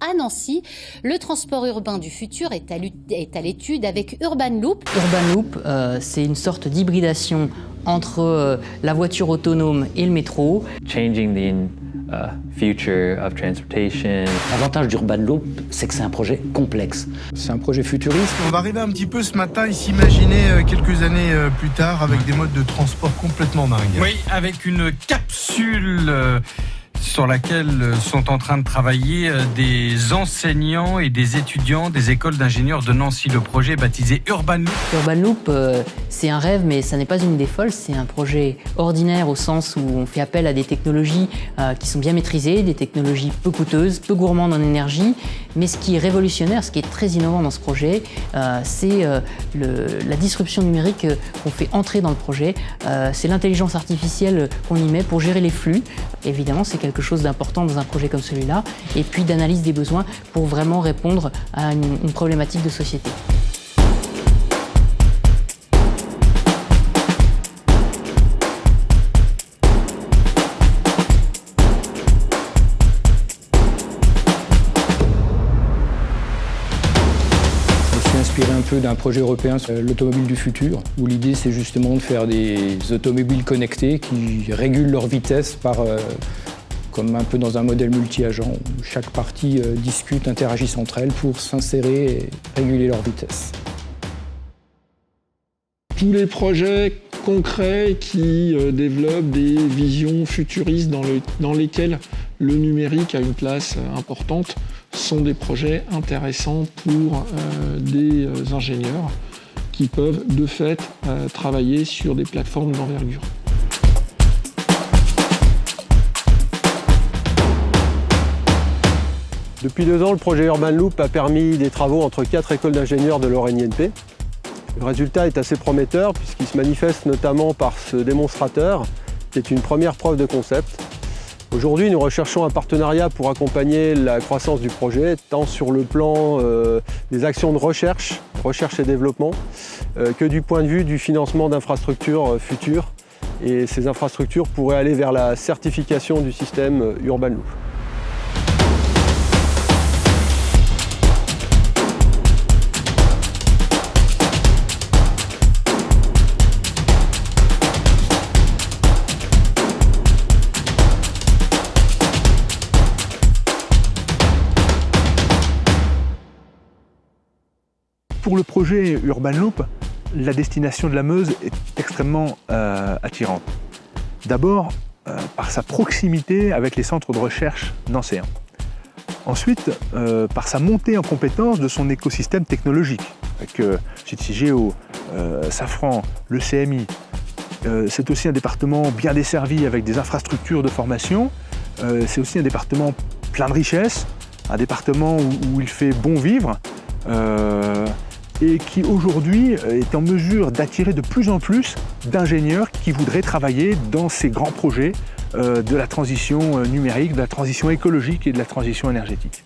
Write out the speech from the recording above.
à Nancy. Le transport urbain du futur est à l'étude avec Urban Loop. Urban Loop, c'est une sorte d'hybridation entre la voiture autonome et le métro. Changing the future of transportation. L'avantage d'Urban Loop, c'est que c'est un projet complexe. C'est un projet futuriste. On va arriver un petit peu ce matin et s'imaginer quelques années plus tard avec des modes de transport complètement dingues. Oui, avec une capsule sur laquelle sont en train de travailler des enseignants et des étudiants des écoles d'ingénieurs de Nancy. Le projet baptisé Urban Loop. Urban Loop, c'est un rêve, mais ça n'est pas une idée folle. C'est un projet ordinaire au sens où on fait appel à des technologies qui sont bien maîtrisées, des technologies peu coûteuses, peu gourmandes en énergie. Mais ce qui est révolutionnaire, ce qui est très innovant dans ce projet, c'est la disruption numérique qu'on fait entrer dans le projet. C'est l'intelligence artificielle qu'on y met pour gérer les flux. Évidemment, c'est quelque chose d'important dans un projet comme celui-là. Et puis d'analyse des besoins pour vraiment répondre à une problématique de société. Inspiré un peu d'un projet européen sur l'automobile du futur, où l'idée c'est justement de faire des automobiles connectées qui régulent leur vitesse comme un peu dans un modèle multi-agent, où chaque partie discute, interagissent entre elles pour s'insérer et réguler leur vitesse. Tous les projets concrets qui développent des visions futuristes dans lesquelles le numérique a une place importante sont des projets intéressants pour des ingénieurs qui peuvent de fait travailler sur des plateformes d'envergure. Depuis 2 ans, le projet Urban Loop a permis des travaux entre 4 écoles d'ingénieurs de Lorraine-INP. Le résultat est assez prometteur puisqu'il se manifeste notamment par ce démonstrateur qui est une première preuve de concept. Aujourd'hui, nous recherchons un partenariat pour accompagner la croissance du projet, tant sur le plan des actions de recherche et développement, que du point de vue du financement d'infrastructures futures. Et ces infrastructures pourraient aller vers la certification du système Urban Loop. Pour le projet Urban Loop, la destination de la Meuse est extrêmement attirante. D'abord, par sa proximité avec les centres de recherche nancéens. Ensuite, par sa montée en compétence de son écosystème technologique, avec GTCGO, Safran, le CMI. C'est aussi un département bien desservi avec des infrastructures de formation. C'est aussi un département plein de richesses, un département où il fait bon vivre. Et qui aujourd'hui est en mesure d'attirer de plus en plus d'ingénieurs qui voudraient travailler dans ces grands projets de la transition numérique, de la transition écologique et de la transition énergétique.